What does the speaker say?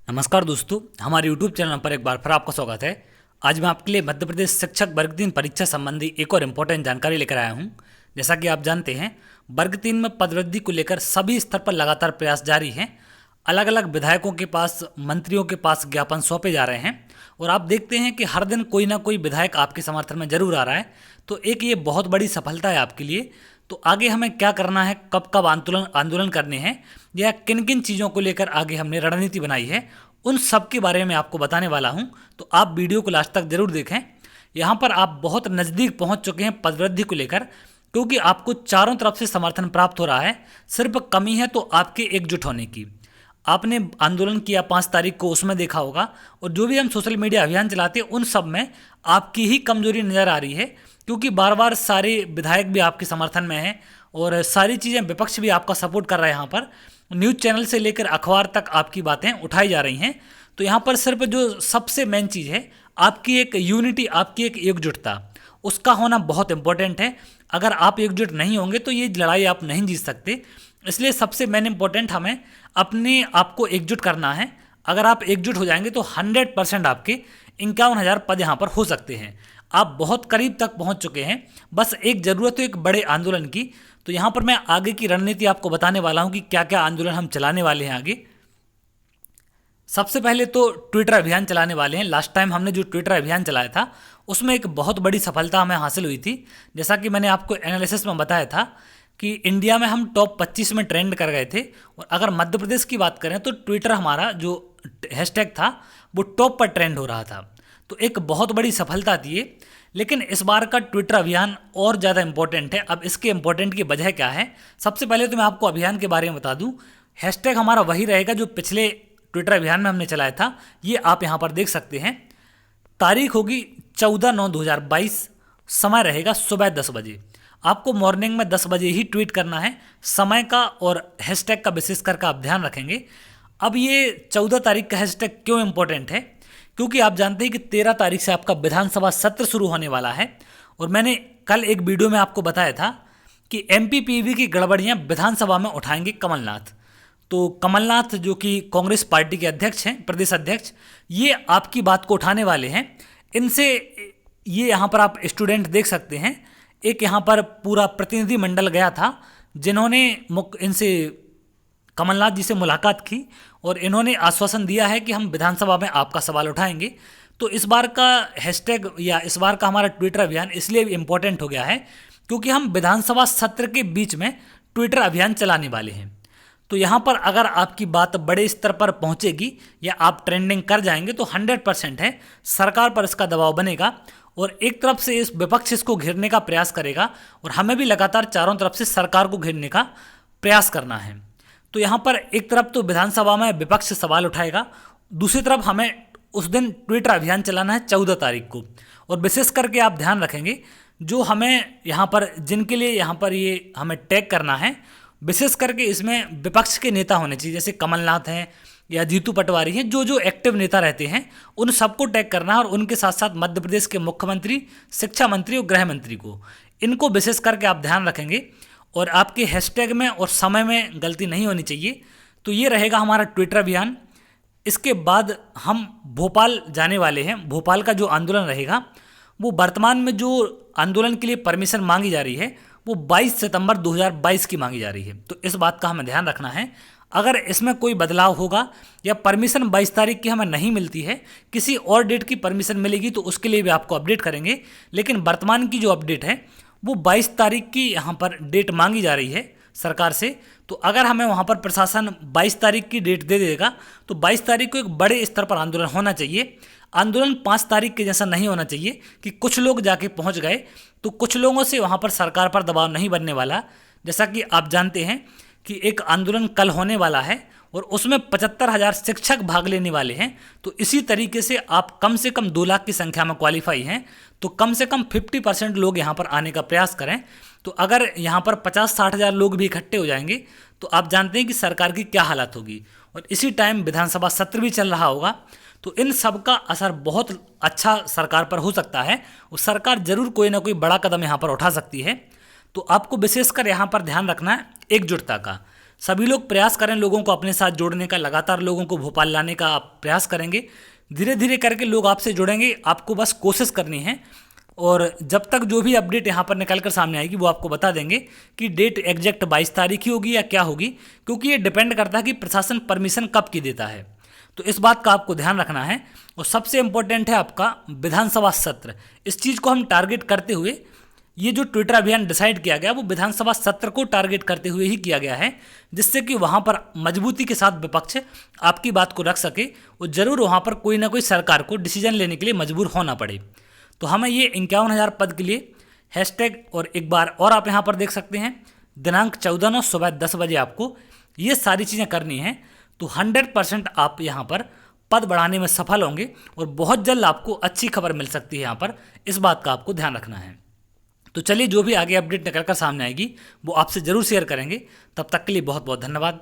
नमस्कार दोस्तों, हमारे YouTube चैनल पर एक बार फिर आपका स्वागत है। आज मैं आपके लिए मध्य प्रदेश शिक्षक वर्ग 3 परीक्षा संबंधी एक और इम्पोर्टेंट जानकारी लेकर आया हूं। जैसा कि आप जानते हैं, वर्ग 3 में पदवृद्धि को लेकर सभी स्तर पर लगातार प्रयास जारी हैं। अलग अलग विधायकों के पास, मंत्रियों के पास ज्ञापन सौंपे जा रहे हैं और आप देखते हैं कि हर दिन कोई ना कोई विधायक आपके समर्थन में जरूर आ रहा है। तो एक ये बहुत बड़ी सफलता है आपके लिए। तो आगे हमें क्या करना है, कब कब आंदोलन आंदोलन करने हैं या किन किन चीज़ों को लेकर आगे हमने रणनीति बनाई है, उन सब के बारे में आपको बताने वाला हूं। तो आप वीडियो को लास्ट तक जरूर देखें। यहाँ पर आप बहुत नज़दीक पहुंच चुके हैं पदवृद्धि को लेकर, क्योंकि आपको चारों तरफ से समर्थन प्राप्त हो रहा है। सिर्फ कमी है तो आपके एकजुट होने की। आपने आंदोलन किया 5 तारीख को, उसमें देखा होगा, और जो भी हम सोशल मीडिया अभियान चलाते हैं उन सब में आपकी ही कमजोरी नज़र आ रही है, क्योंकि बार बार सारे विधायक भी आपके समर्थन में हैं और सारी चीज़ें विपक्ष भी आपका सपोर्ट कर रहा है। यहाँ पर न्यूज़ चैनल से लेकर अखबार तक आपकी बातें उठाई जा रही हैं। तो यहाँ पर सिर्फ जो सबसे मेन चीज़ है, आपकी एक यूनिटी, आपकी एक एकजुटता, उसका होना बहुत इंपॉर्टेंट है। अगर आप एकजुट नहीं होंगे तो ये लड़ाई आप नहीं जीत सकते। इसलिए सबसे मेन इंपॉर्टेंट हमें अपने आप को एकजुट करना है। अगर आप एकजुट हो जाएंगे तो 100% आपके 51,000 पद यहाँ पर हो सकते हैं। आप बहुत करीब तक पहुँच चुके हैं। बस एक ज़रूरत है एक बड़े आंदोलन की। तो यहाँ पर मैं आगे की रणनीति आपको बताने वाला हूँ कि क्या क्या आंदोलन हम चलाने वाले हैं आगे। सबसे पहले तो ट्विटर अभियान चलाने वाले हैं। लास्ट टाइम हमने जो ट्विटर अभियान चलाया था उसमें एक बहुत बड़ी सफलता हमें हासिल हुई थी। जैसा कि मैंने आपको एनालिसिस में बताया था कि इंडिया में हम टॉप 25 में ट्रेंड कर गए थे, और अगर मध्य प्रदेश की बात करें तो ट्विटर हमारा जो हैशटैग था वो टॉप पर ट्रेंड हो रहा था। तो एक बहुत बड़ी सफलता थी ये। लेकिन इस बार का ट्विटर अभियान और ज़्यादा इंपॉर्टेंट है। अब इसके इंपॉर्टेंट की वजह क्या है, सबसे पहले तो मैं आपको अभियान के बारे में बता दूं। हैशटैग हमारा वही रहेगा जो पिछले ट्विटर अभियान में हमने चलाया था। ये आप यहाँ पर देख सकते हैं। तारीख होगी 14/9/2022, समय रहेगा सुबह 10 बजे। आपको मॉर्निंग में 10 बजे ही ट्वीट करना है। समय का और हैशटैग का विशेष करके आप ध्यान रखेंगे। अब ये 14 तारीख का हैशटैग क्यों इंपॉर्टेंट है, क्योंकि आप जानते हैं कि 13 तारीख से आपका विधानसभा सत्र शुरू होने वाला है। और मैंने कल एक वीडियो में आपको बताया था कि एमपीपीवी की गड़बड़ियां विधानसभा में उठाएंगे कमलनाथ। तो कमलनाथ जो कि कांग्रेस पार्टी के अध्यक्ष हैं, प्रदेश अध्यक्ष, ये आपकी बात को उठाने वाले हैं। इनसे ये यहाँ पर आप स्टूडेंट देख सकते हैं। एक यहाँ पर पूरा प्रतिनिधि मंडल गया था जिन्होंने इनसे कमलनाथ जी से मुलाकात की, और इन्होंने आश्वासन दिया है कि हम विधानसभा में आपका सवाल उठाएंगे। तो इस बार का हैशटैग या इस बार का हमारा ट्विटर अभियान इसलिए इम्पोर्टेंट हो गया है क्योंकि हम विधानसभा सत्र के बीच में ट्विटर अभियान चलाने वाले हैं। तो यहाँ पर अगर आपकी बात बड़े स्तर पर पहुँचेगी या आप ट्रेंडिंग कर जाएंगे तो 100% है सरकार पर इसका दबाव बनेगा, और एक तरफ से इस विपक्ष इसको घेरने का प्रयास करेगा और हमें भी लगातार चारों तरफ से सरकार को घेरने का प्रयास करना है। तो यहाँ पर एक तरफ तो विधानसभा में विपक्ष सवाल उठाएगा, दूसरी तरफ हमें उस दिन ट्विटर अभियान चलाना है 14 तारीख को। और विशेष करके आप ध्यान रखेंगे, जो हमें यहाँ पर जिनके लिए यहाँ पर ये हमें टैग करना है, विशेष करके इसमें विपक्ष के नेता होने चाहिए, जैसे कमलनाथ हैं या जीतू पटवारी हैं, जो जो एक्टिव नेता रहते हैं उन सबको टैग करना है। और उनके साथ साथ मध्य प्रदेश के मुख्यमंत्री, शिक्षा मंत्री और गृह मंत्री को, इनको विशेष करके आप ध्यान रखेंगे। और आपके हैशटैग में और समय में गलती नहीं होनी चाहिए। तो ये रहेगा हमारा ट्विटर अभियान। इसके बाद हम भोपाल जाने वाले हैं। भोपाल का जो आंदोलन रहेगा वो वर्तमान में जो आंदोलन के लिए परमिशन मांगी जा रही है वो 22 सितंबर 2022 की मांगी जा रही है। तो इस बात का हमें ध्यान रखना है। अगर इसमें कोई बदलाव होगा या परमिशन 22 तारीख की हमें नहीं मिलती है, किसी और डेट की परमिशन मिलेगी तो उसके लिए भी आपको अपडेट करेंगे। लेकिन वर्तमान की जो अपडेट है वो 22 तारीख की यहाँ पर डेट मांगी जा रही है सरकार से। तो अगर हमें वहाँ पर प्रशासन 22 तारीख की डेट दे देगा तो 22 तारीख को एक बड़े स्तर पर आंदोलन होना चाहिए। आंदोलन 5 तारीख के जैसा नहीं होना चाहिए कि कुछ लोग जाके पहुँच गए तो कुछ लोगों से वहाँ पर सरकार पर दबाव नहीं बनने वाला। जैसा कि आप जानते हैं कि एक आंदोलन कल होने वाला है और उसमें 75,000 शिक्षक भाग लेने वाले हैं। तो इसी तरीके से आप कम से कम 2 लाख की संख्या में क्वालिफाई हैं, तो कम से कम 50% लोग यहाँ पर आने का प्रयास करें। तो अगर यहाँ पर 50-60 हज़ार लोग भी इकट्ठे हो जाएंगे तो आप जानते हैं कि सरकार की क्या हालत होगी। और इसी टाइम विधानसभा सत्र भी चल रहा होगा। तो इन सब का असर बहुत अच्छा सरकार पर हो सकता है और सरकार जरूर कोई ना कोई बड़ा कदम यहाँ पर उठा सकती है। तो आपको विशेषकर यहाँ पर ध्यान रखना है एकजुटता का। सभी लोग प्रयास करें लोगों को अपने साथ जोड़ने का, लगातार लोगों को भोपाल लाने का आप प्रयास करेंगे। धीरे धीरे करके लोग आपसे जुड़ेंगे, आपको बस कोशिश करनी है। और जब तक जो भी अपडेट यहाँ पर निकल कर सामने आएगी वो आपको बता देंगे कि डेट एग्जैक्ट 22 तारीख ही होगी या क्या होगी, क्योंकि ये डिपेंड करता है कि प्रशासन परमिशन कब की देता है। तो इस बात का आपको ध्यान रखना है। और सबसे इम्पोर्टेंट है आपका विधानसभा सत्र। इस चीज़ को हम टारगेट करते हुए ये जो ट्विटर अभियान डिसाइड किया गया वो विधानसभा सत्र को टारगेट करते हुए ही किया गया है, जिससे कि वहाँ पर मजबूती के साथ विपक्ष आपकी बात को रख सके और ज़रूर वहाँ पर कोई ना कोई सरकार को डिसीजन लेने के लिए मजबूर होना पड़े। तो हमें ये 51,000 पद के लिए हैशटैग, और एक बार और आप यहाँ पर देख सकते हैं दिनांक 14 सुबह 10 बजे आपको ये सारी चीज़ें करनी हैं। तो 100% आप यहाँ पर पद बढ़ाने में सफल होंगे और बहुत जल्द आपको अच्छी खबर मिल सकती है यहाँ पर। इस बात का आपको ध्यान रखना है। तो चलिए, जो भी आगे अपडेट निकल कर सामने आएगी वो आपसे ज़रूर शेयर करेंगे। तब तक के लिए बहुत बहुत धन्यवाद।